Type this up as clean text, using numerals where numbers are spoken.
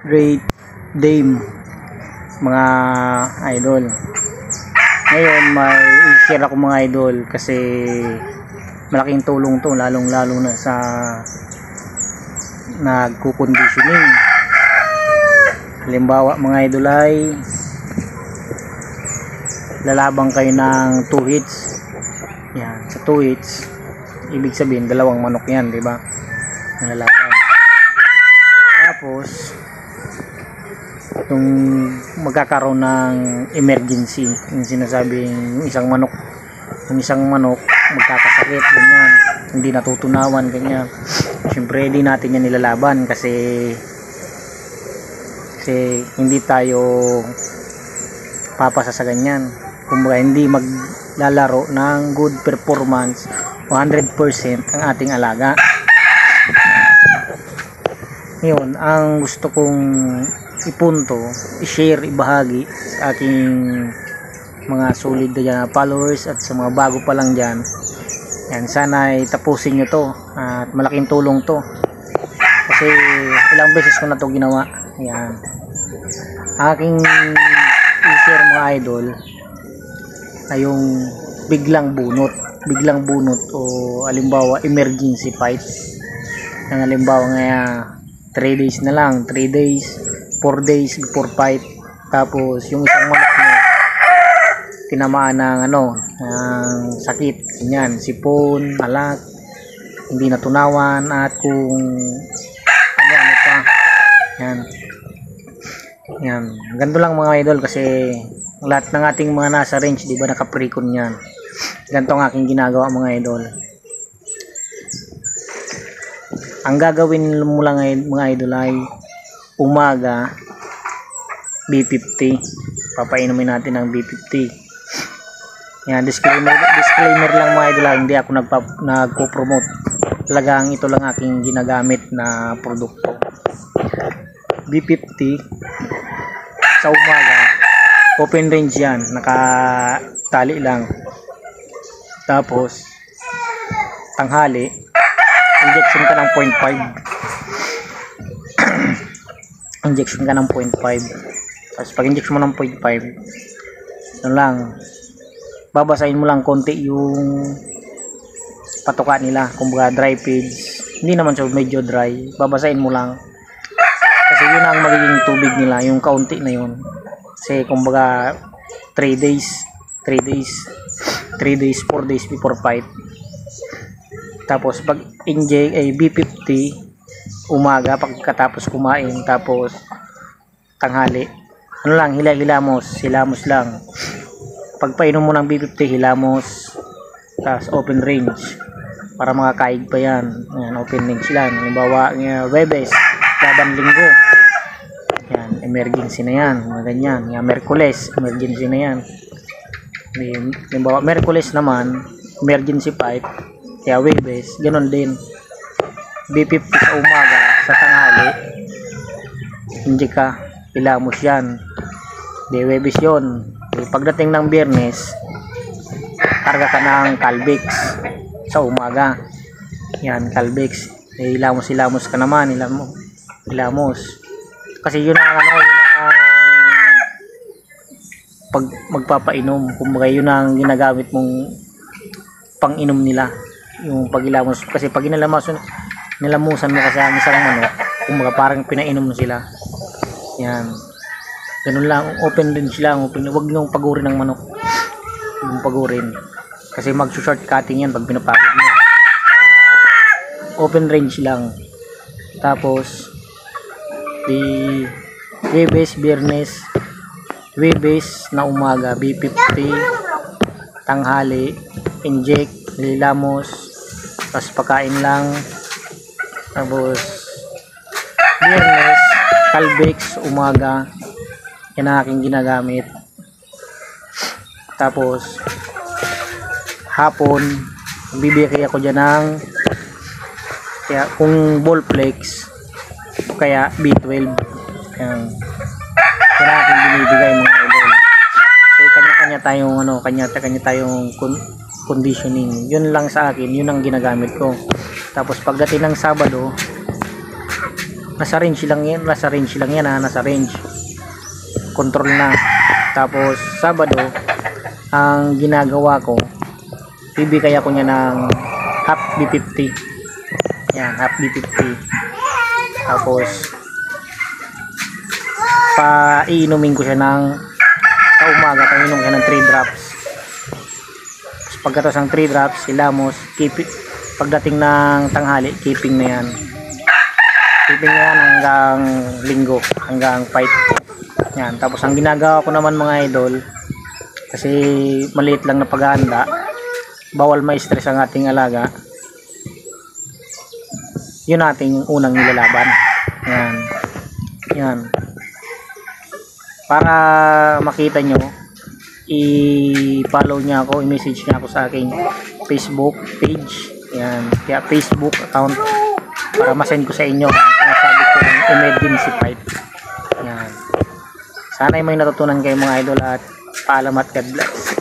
Great Dame mga idol. Ngayon may i-share ako mga idol kasi malaking tulong to, lalong lalo na sa nagko-conditioning. Halimbawa mga idol ay lalabang kayo ng 2 hits. Yan, sa 2 hits ibig sabihin dalawang manok yan, di ba? Nalalaban. Tapos yung magkakaroon ng emergency, yung sinasabing yung isang manok magkakasakit, ganyan, hindi natutunawan, ganyan. Siyempre hindi natin yan nilalaban kasi hindi tayo papasa sa ganyan. Kumbaga hindi maglalaro ng good performance 100% ang ating alaga. Ngayon, ang gusto kong ipunto, i-share, ibahagi sa aking mga solid na followers at sa mga bago pa lang dyan. Yan, sana ay tapusin nyo to at malaking tulong to kasi ilang beses ko na to ginawa. Yan, aking i-share mga idol ay yung biglang bunot o halimbawa emergency fight. Ang halimbawa nga 3 days na lang, 3 days 4 days before fight, tapos yung isang manok niya tinamaan ng ng sakit, ganyan, sipon, alat, hindi natunawan, at kung ano pa, yan, ganito lang mga idol kasi lahat ng ating mga nasa range, di ba, naka-precon yan. Ganito ang aking ginagawa mga idol. Ang gagawin mo lang mga idol ay umaga B50, papainumin natin ng B50. Yan, disclaimer lang mga idol, hindi ako nagpo-promote. Talagang ito lang aking ginagamit na produkto. B50 sa umaga, open range yan, nakatali lang. Tapos tanghali, injection ka ng 0.5. Injection ka ng 0.5. Tapos pag injection mo ng 0.5, ano lang, babasahin mo lang konti yung patuka nila, kumbaga dry feeds, hindi naman siya medyo dry, babasahin mo lang kasi yun ang magiging tubig nila, yung kaunti na yun. Kasi kumbaga 4 days before fight. Tapos pag inject ay B50 umaga pagkatapos kumain, tapos tanghali hilamos lang. Pagpainom mo ng B50 hilamos, tapos open range para makakaig pa yan. Ayan, open range lang. Halimbawa Webes, laban Linggo, yan, emergency na yan, mga ganyan. Merkules, emergency na yan. Halimbawa Merkules naman emergency fight, kaya Webes ganon din. B50 sa umaga, sa tanghali hindi ka hilamos yan, di Webes yun. Pagdating ng Biyernes, karga ka ng Calvex sa umaga. Yan, Calvex. Hilamos ka naman, hilamos. Kasi yun ang pag magpapainom, kumbaga yun ang ginagamit mong pang-inom nila, yung paghilamos. Kasi pag nilamusan mo kasi ang isang manok, kumbaga parang pinainom mo sila. Yan, ganun lang, open range lang, wag nyung pagurin ng manok, yung pagurin kasi mag-short cutting yan pag pinapagod mo. Open range lang. Tapos di Webes, Biyernes, Webes na umaga B50, tanghali inject, lilamos, tapos pakain lang. Tapos Biyernes Calvex umaga, yan ang aking ginagamit. Tapos hapon bibigay ako dyan ng kung Ballflex kaya B12. Yan ang aking binibigay mga idol. Kasi kanya-kanya tayong conditioning. Yun lang sa akin, yun ang ginagamit ko. Tapos pagdating ng Sabado, nasa range lang yan, nasa range lang yan ha, nasa range, control na. Tapos Sabado ang ginagawa ko, bibigay ako niya ng half B50, yan, half B50. Tapos paiinumin ko siya ng sa umaga, paiinom siya ng 3 drops. Tapos pagkatapos ng 3 drops, ilamos, pagdating ng tanghali, keeping na yan. Keeping na yan hanggang linggo, hanggang fight. Yan. Tapos ang ginagawa ko naman mga idol, kasi maliit lang na paghahanda, bawal ma-stress ang ating alaga, yun ating unang nilalaban. Yan. Yan. Para makita nyo, i-follow niya ako, i-message niya ako sa aking Facebook page. Yan. Kaya Facebook account, para masend ko sa inyo kung sabi ko emergency fight. Yan. Sana ay may natutunan kayo mga idol, at paalam at God bless.